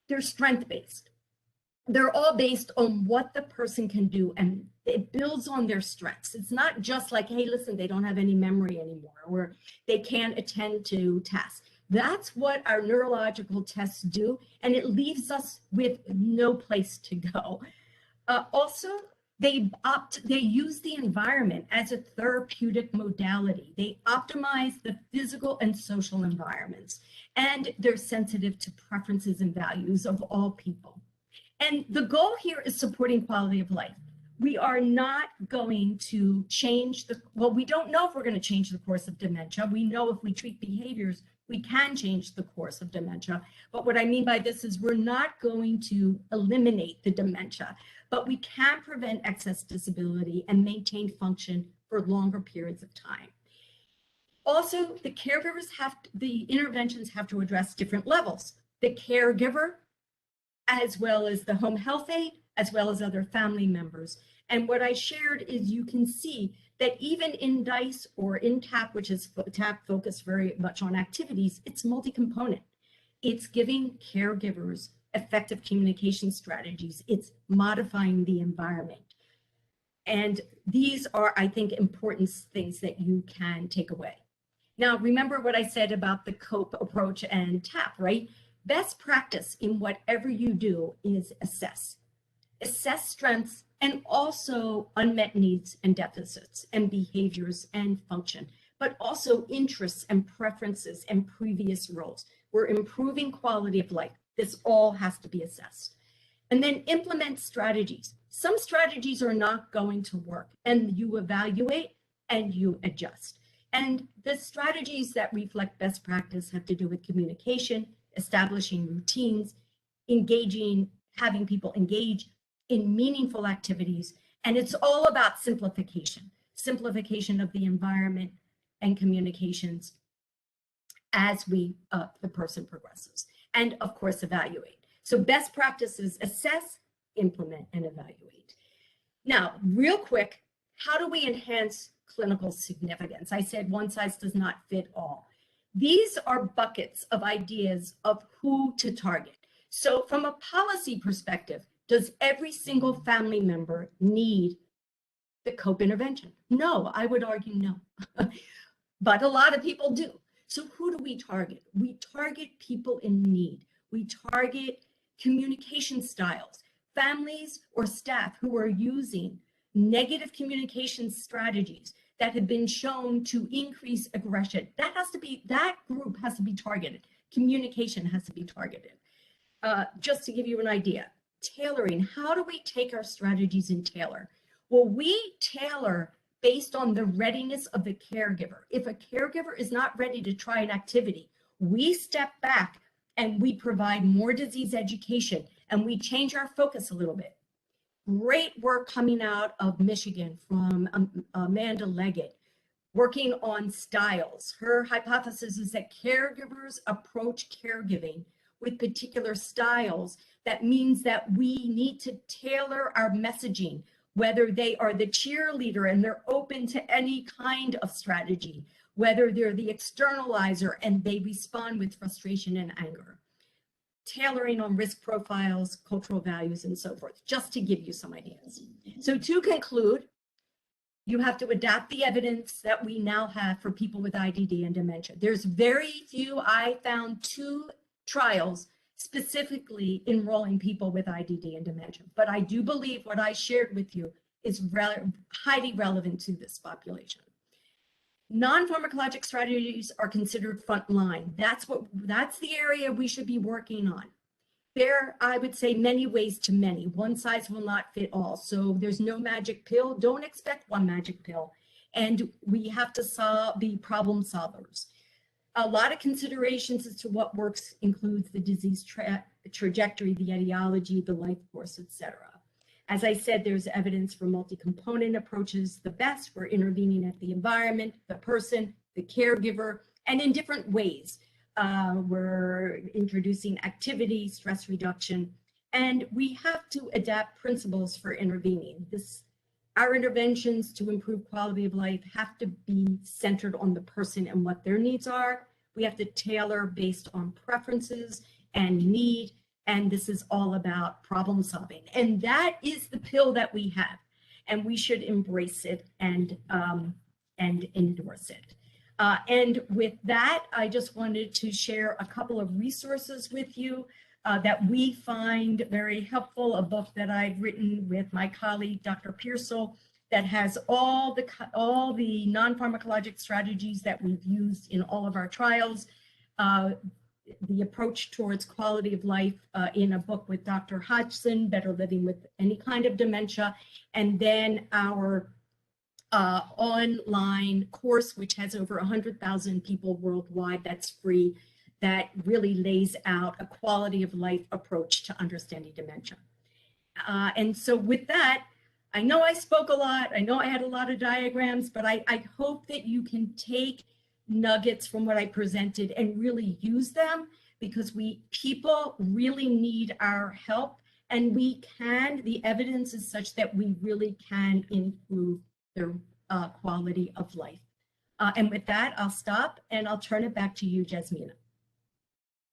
they're strength-based. They're all based on what the person can do, and it builds on their strengths. It's not just like, hey, listen, they don't have any memory anymore, or they can't attend to tasks. That's what our neurological tests do, and it leaves us with no place to go. Also, they use the environment as a therapeutic modality. They optimize the physical and social environments, and they're sensitive to preferences and values of all people. And the goal here is supporting quality of life. We are not going to change we don't know if we're going to change the course of dementia. We know if we treat behaviors, we can change the course of dementia. But what I mean by this is we're not going to eliminate the dementia, but we can prevent excess disability and maintain function for longer periods of time. Also, the caregivers the interventions have to address different levels. The caregiver, as well as the home health aide, as well as other family members. And what I shared is you can see that even in DICE or in TAP, which is TAP focused very much on activities, it's multi-component. It's giving caregivers effective communication strategies. It's modifying the environment. And these are, I think, important things that you can take away. Now, remember what I said about the COPE approach and TAP, right? Best practice in whatever you do is assess. Assess strengths and also unmet needs and deficits and behaviors and function, but also interests and preferences and previous roles. We're improving quality of life. This all has to be assessed. And then implement strategies. Some strategies are not going to work, and you evaluate and you adjust. And the strategies that reflect best practice have to do with communication, establishing routines, having people engage in meaningful activities. And it's all about simplification of the environment and communications as the person progresses. And of course, evaluate. So best practices: assess, implement, and evaluate. Now, real quick, how do we enhance clinical significance? I said one size does not fit all. These are buckets of ideas of who to target. So from a policy perspective, does every single family member need the COPE intervention? No, I would argue no. But a lot of people do. So who do we target? We target people in need. We target communication styles, families or staff who are using negative communication strategies that have been shown to increase aggression. That group has to be targeted. Communication has to be targeted. Just to give you an idea, tailoring. How do we take our strategies and tailor? Well, we tailor based on the readiness of the caregiver. If a caregiver is not ready to try an activity, we step back and we provide more disease education and we change our focus a little bit. Great work coming out of Michigan from Amanda Leggett, working on styles. Her hypothesis is that caregivers approach caregiving with particular styles. That means that we need to tailor our messaging, whether they are the cheerleader and they're open to any kind of strategy, whether they're the externalizer and they respond with frustration and anger. Tailoring on risk profiles, cultural values, and so forth, just to give you some ideas. So to conclude, you have to adapt the evidence that we now have for people with IDD and dementia. There's very few. I found 2 trials specifically enrolling people with IDD and dementia, but I do believe what I shared with you is highly relevant to this population. Non-pharmacologic strategies are considered frontline. That's the area we should be working on. There, I would say, many ways to many. One size will not fit all. So there's no magic pill. Don't expect one magic pill. And we have to be problem solvers. A lot of considerations as to what works includes the disease trajectory, the etiology, the life course, etc. As I said, there's evidence for multi-component approaches. The best for intervening at the environment, the person, the caregiver, and in different ways. We're introducing activity, stress reduction, and we have to adapt principles for intervening. Our interventions to improve quality of life have to be centered on the person and what their needs are. We have to tailor based on preferences and need. And this is all about problem solving. And that is the pill that we have. And we should embrace it and endorse it. And with that, I just wanted to share a couple of resources with you that we find very helpful. A book that I've written with my colleague, Dr. Pearsall, that has all the non-pharmacologic strategies that we've used in all of our trials. The approach towards quality of life in a book with Dr. Hodgson, Better Living with Any Kind of Dementia, and then our online course, which has over 100,000 people worldwide, that's free, that really lays out a quality of life approach to understanding dementia. And so with that, I know I spoke a lot, I know I had a lot of diagrams, but I hope that you can take nuggets from what I presented and really use them, because people really need our help, and the evidence is such that we really can improve their quality of life. And with that, I'll stop and I'll turn it back to you, Jasmina.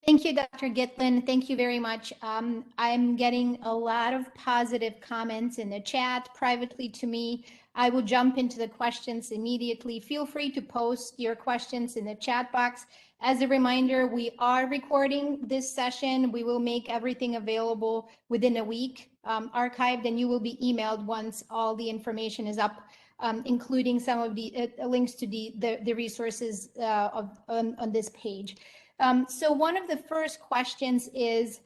Thank you, Dr. Gitlin. Thank you very much. I'm getting a lot of positive comments in the chat privately to me. I will jump into the questions immediately. Feel free to post your questions in the chat box. As a reminder, we are recording this session. We will make everything available within a week, archived, and you will be emailed once all the information is up, including some of the links to the resources on this page. So one of the first questions is,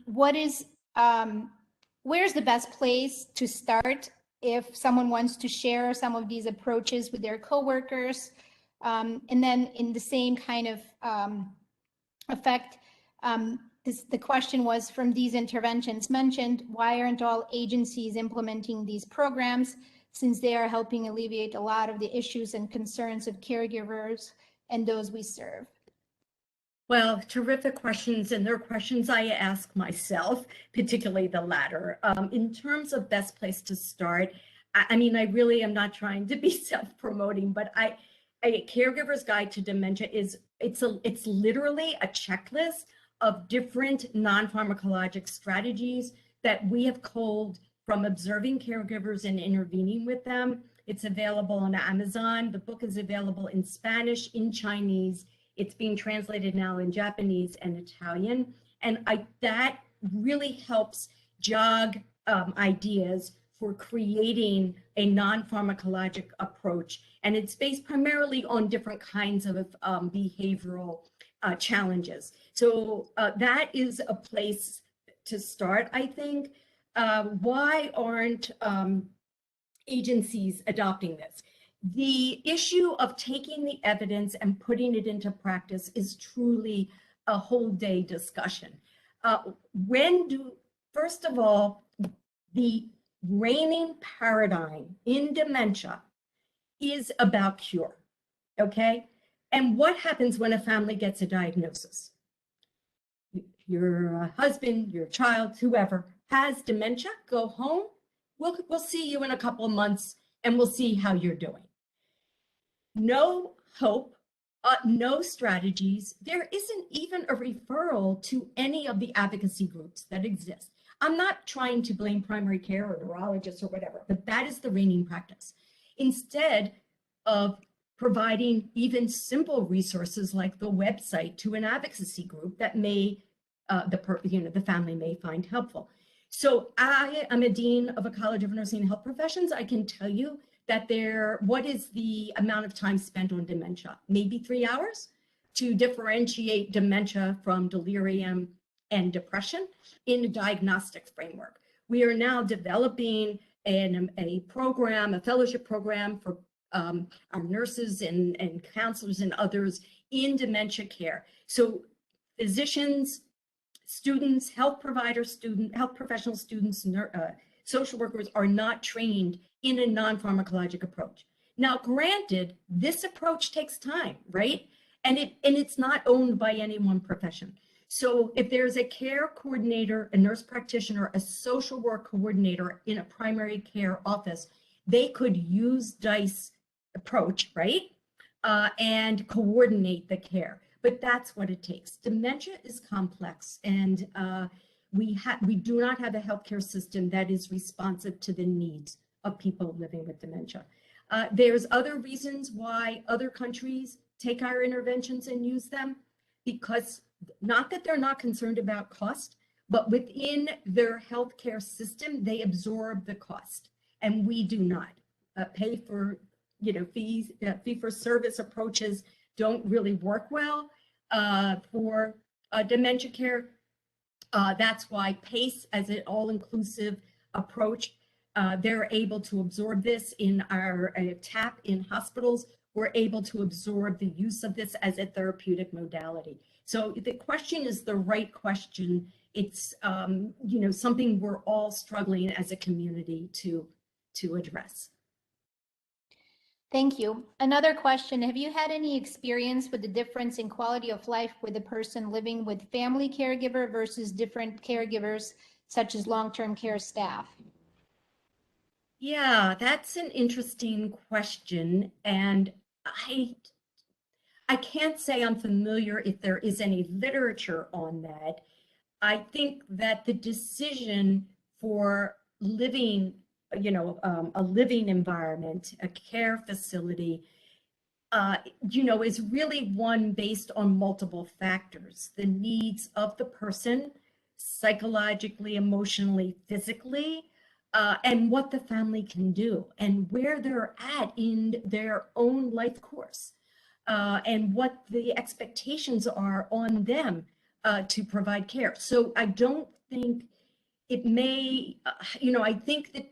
where's the best place to start if someone wants to share some of these approaches with their coworkers? And then in the same kind of effect, the question was, from these interventions mentioned, why aren't all agencies implementing these programs, since they are helping alleviate a lot of the issues and concerns of caregivers and those we serve? Well, terrific questions, and they're questions I ask myself, particularly the latter. In terms of best place to start, I mean, I really am not trying to be self-promoting, but a Caregiver's Guide to Dementia it's literally a checklist of different non-pharmacologic strategies that we have culled from observing caregivers and intervening with them. It's available on Amazon. The book is available in Spanish, in Chinese. It's being translated now in Japanese and Italian. And that really helps jog ideas for creating a non-pharmacologic approach. And it's based primarily on different kinds of behavioral challenges. So that is a place to start, I think. Why aren't agencies adopting this? The issue of taking the evidence and putting it into practice is truly a whole day discussion. First of all, the reigning paradigm in dementia is about cure, okay? And what happens when a family gets a diagnosis? Your husband, your child, whoever has dementia, go home. We'll see you in a couple of months and we'll see how you're doing. No hope, no strategies. There isn't even a referral to any of the advocacy groups that exist. I'm not trying to blame primary care or neurologists or whatever, but that is the reigning practice. Instead of providing even simple resources like the website to an advocacy group that the family may find helpful. So I am a dean of a College of Nursing and Health Professions. I can tell you that what is the amount of time spent on dementia? Maybe 3 hours to differentiate dementia from delirium and depression in a diagnostic framework. We are now developing a program, a fellowship program for our nurses and counselors and others in dementia care. So physicians, students, health providers, health professional students, social workers are not trained in a non-pharmacologic approach. Now, granted, this approach takes time, right? And it's not owned by any one profession. So if there's a care coordinator, a nurse practitioner, a social work coordinator in a primary care office, they could use DICE approach, right? And coordinate the care. But that's what it takes. Dementia is complex, and we do not have a healthcare system that is responsive to the needs of people living with dementia. There's other reasons why other countries take our interventions and use them, because not that they're not concerned about cost, but within their healthcare system, they absorb the cost, and we do not. Pay for, fee for service approaches don't really work well for dementia care. That's why PACE, as an all-inclusive approach, they're able to absorb this in our TAP in hospitals. We're able to absorb the use of this as a therapeutic modality. So the question is the right question. It's something we're all struggling as a community to address. Thank you. Another question, have you had any experience with the difference in quality of life with a person living with family caregiver versus different caregivers, such as long-term care staff? Yeah, that's an interesting question. And I can't say I'm familiar if there is any literature on that. I think that the decision for living, a living environment, a care facility, is really one based on multiple factors: the needs of the person, psychologically, emotionally, physically, and what the family can do, and where they're at in their own life course, and what the expectations are on them to provide care. So I don't think it may, I think that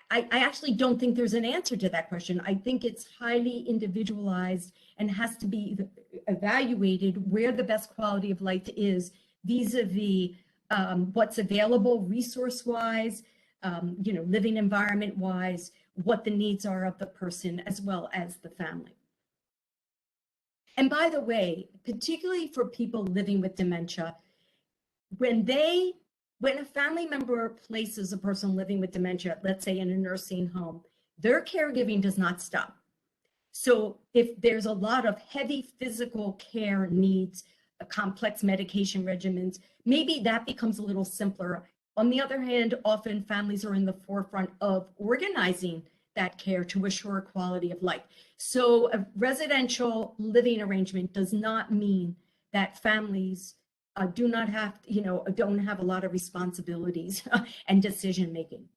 I actually don't think there's an answer to that question. I think it's highly individualized and has to be evaluated where the best quality of life is vis-a-vis what's available resource-wise, living environment-wise, what the needs are of the person as well as the family. And by the way, particularly for people living with dementia, when a family member places a person living with dementia, let's say in a nursing home, their caregiving does not stop. So if there's a lot of heavy physical care needs, complex medication regimens, maybe that becomes a little simpler. On the other hand, often families are in the forefront of organizing that care to assure quality of life. So a residential living arrangement does not mean that families don't have a lot of responsibilities and decision making.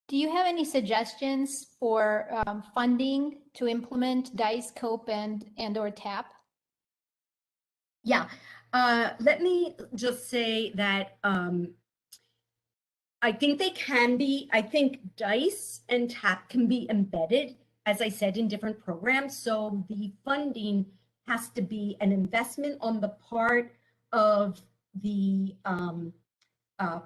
Do you have any suggestions for funding to implement DICE, COPE, and or TAP? Yeah, let me just say that I think they can be. I think DICE and TAP can be embedded, as I said, in different programs. So the funding has to be an investment on the part of the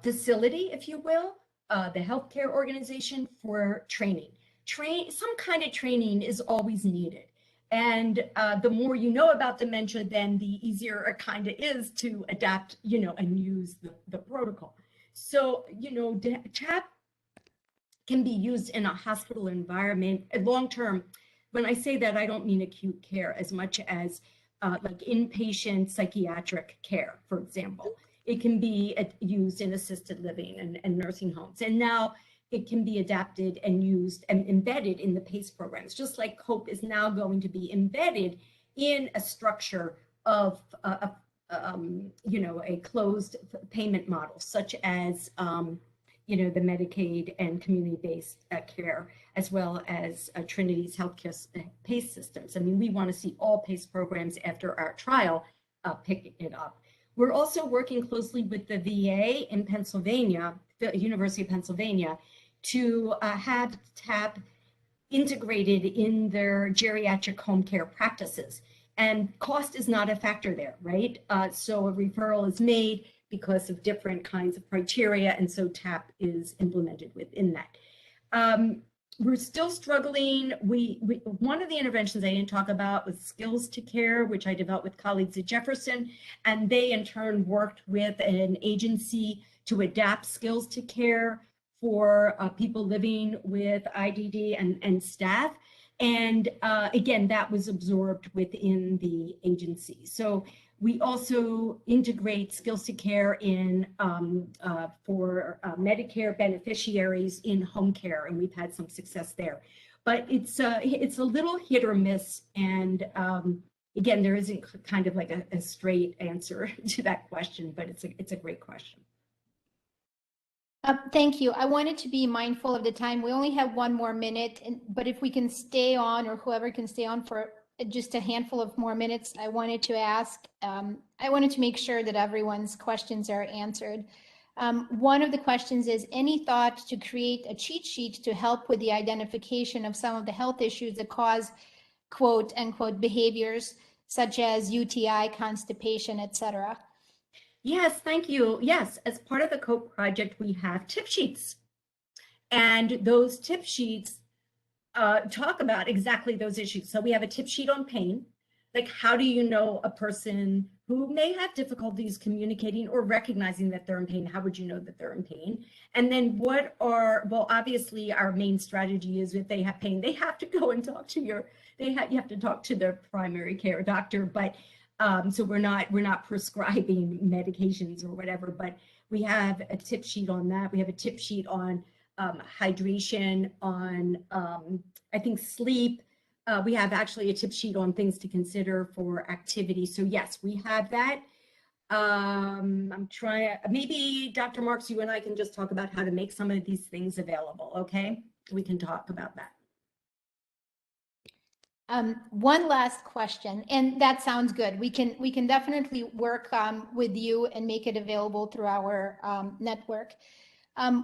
facility, if you will, the healthcare organization, for training. Some kind of training is always needed. And the more you know about dementia, then the easier it kind of is to adapt, and use the protocol. So, TAP can be used in a hospital environment, long-term. When I say that, I don't mean acute care as much as like inpatient psychiatric care, for example. It can be used in assisted living and nursing homes. And now it can be adapted and used and embedded in the PACE programs, just like COPE is now going to be embedded in a structure of a closed payment model, such as the Medicaid and community-based care, as well as Trinity's healthcare PACE systems. I mean, we want to see all PACE programs after our trial pick it up. We're also working closely with the VA in Pennsylvania, the University of Pennsylvania, to have TAP integrated in their geriatric home care practices. And cost is not a factor there, right? So a referral is made because of different kinds of criteria, and so TAP is implemented within that. We're still struggling. One of the interventions I didn't talk about was skills to care, which I developed with colleagues at Jefferson, and they in turn worked with an agency to adapt skills to care for people living with IDD and staff. And again, that was absorbed within the agency. So We also integrate skills to care in for Medicare beneficiaries in home care, and we've had some success there. But it's a little hit or miss, and again, there isn't kind of like a straight answer to that question, but it's a great question. Thank you. I wanted to be mindful of the time. We only have 1 more minute, but if we can stay on, or whoever can stay on for just a handful of more minutes, I wanted to ask, I wanted to make sure that everyone's questions are answered. One of the questions is, any thought to create a cheat sheet to help with the identification of some of the health issues that cause quote unquote behaviors such as UTI, constipation, etc.? Yes, thank you. Yes, as part of the COPE project, we have tip sheets. And those tip sheets talk about exactly those issues. So we have a tip sheet on pain. Like, how do you know a person who may have difficulties communicating or recognizing that they're in pain? How would you know that they're in pain? And then well, obviously our main strategy is if they have pain, they have to go and talk to you have to talk to their primary care doctor. But so we're not prescribing medications or whatever, but we have a tip sheet on that. We have a tip sheet on hydration, on I think sleep. We have actually a tip sheet on things to consider for activity. So yes, we have that. I'm trying, maybe Dr. Marks, you and I can just talk about how to make some of these things available. Okay, we can talk about that. One last question, and that sounds good. We can definitely work with you and make it available through our network.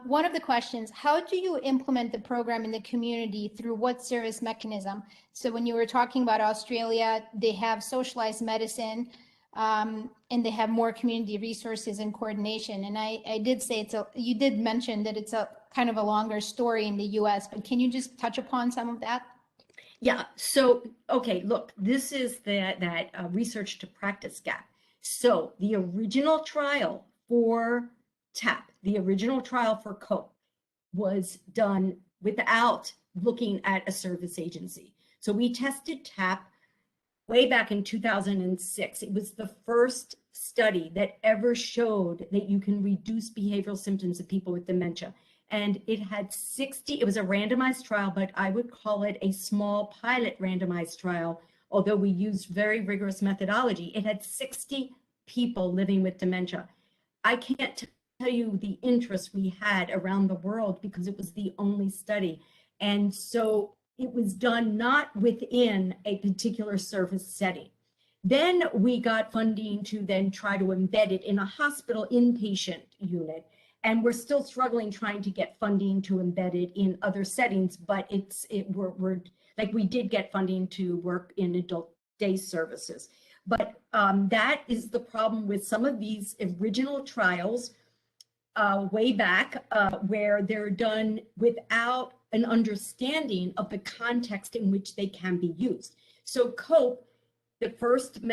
One of the questions, how do you implement the program in the community, through what service mechanism? So when you were talking about Australia, they have socialized medicine, and they have more community resources and coordination. And I did say you did mention that it's a kind of a longer story in the US, but can you just touch upon some of that? Yeah, so, okay, look, this is that research to practice gap. So the original trial for TAP, the original trial for COPE, was done without looking at a service agency. So we tested TAP way back in 2006. It was the first study that ever showed that you can reduce behavioral symptoms of people with dementia. And it had 60, it was a randomized trial, but I would call it a small pilot randomized trial, although we used very rigorous methodology. It had 60 people living with dementia. I can't tell you the interest we had around the world because it was the only study. And so it was done not within a particular service setting. Then we got funding to then try to embed it in a hospital inpatient unit. And we're still struggling trying to get funding to embed it in other settings, but we're like, we did get funding to work in adult day services. But that is the problem with some of these original trials way back where they're done without an understanding of the context in which they can be used. So COPE, the first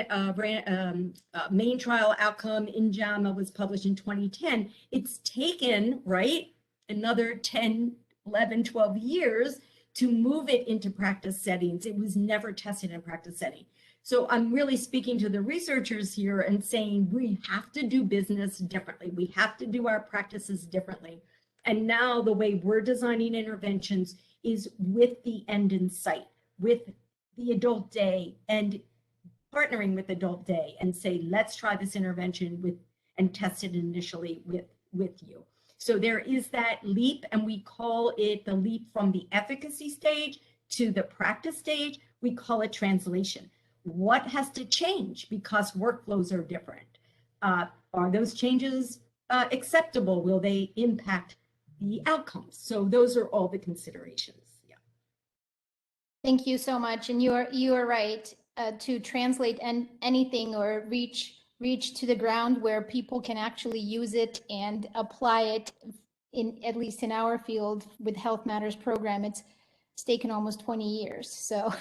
main trial outcome in JAMA was published in 2010. It's taken, right, another 10, 11, 12 years to move it into practice settings. It was never tested in practice setting. So I'm really speaking to the researchers here and saying we have to do business differently. We have to do our practices differently. And now the way we're designing interventions is with the end in sight, with the adult day, and partnering with adult day and say, let's try this intervention with and test it initially with you. So there is that leap, and we call it the leap from the efficacy stage to the practice stage. We call it translation. What has to change because workflows are different? Are those changes acceptable? Will they impact the outcomes? So those are all the considerations. Yeah. Thank you so much. And you are right. To translate anything or reach to the ground where people can actually use it and apply it, in at least in our field with HealthMatters program, it's taken almost 20 years. So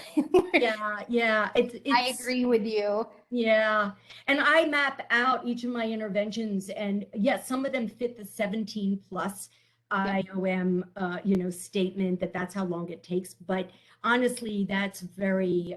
yeah, I agree with you. Yeah, and I map out each of my interventions, and yes, some of them fit the 17 plus IOM, statement that's how long it takes. But honestly, that's very,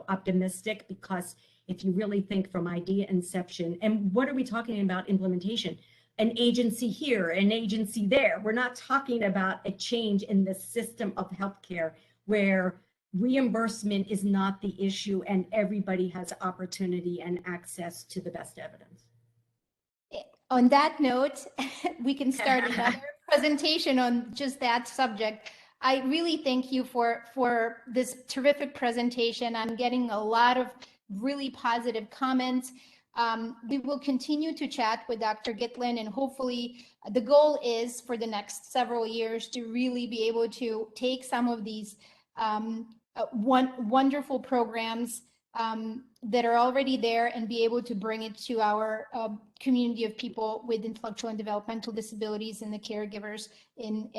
optimistic, because if you really think from idea inception. And what are we talking about implementation? An agency here, an agency there. We're not talking about a change in the system of healthcare where reimbursement is not the issue and everybody has opportunity and access to the best evidence. On that note, we can start another presentation on just that subject. I really thank you for this terrific presentation. I'm getting a lot of really positive comments. We will continue to chat with Dr. Gitlin, and hopefully the goal is for the next several years to really be able to take some of these wonderful programs that are already there and be able to bring it to our community of people with intellectual and developmental disabilities and the caregivers in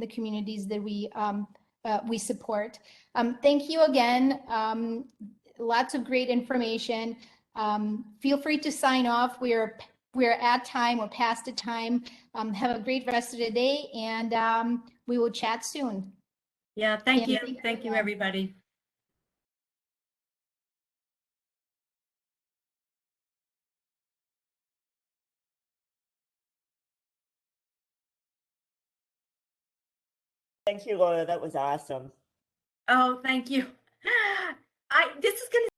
the communities that we support. Thank you again. Lots of great information. Feel free to sign off. We're at time or past the time. Have a great rest of the day, and we will chat soon. Yeah, thank you. Thank you, everybody. Thank you, Laura. That was awesome. Oh, thank you. This is going to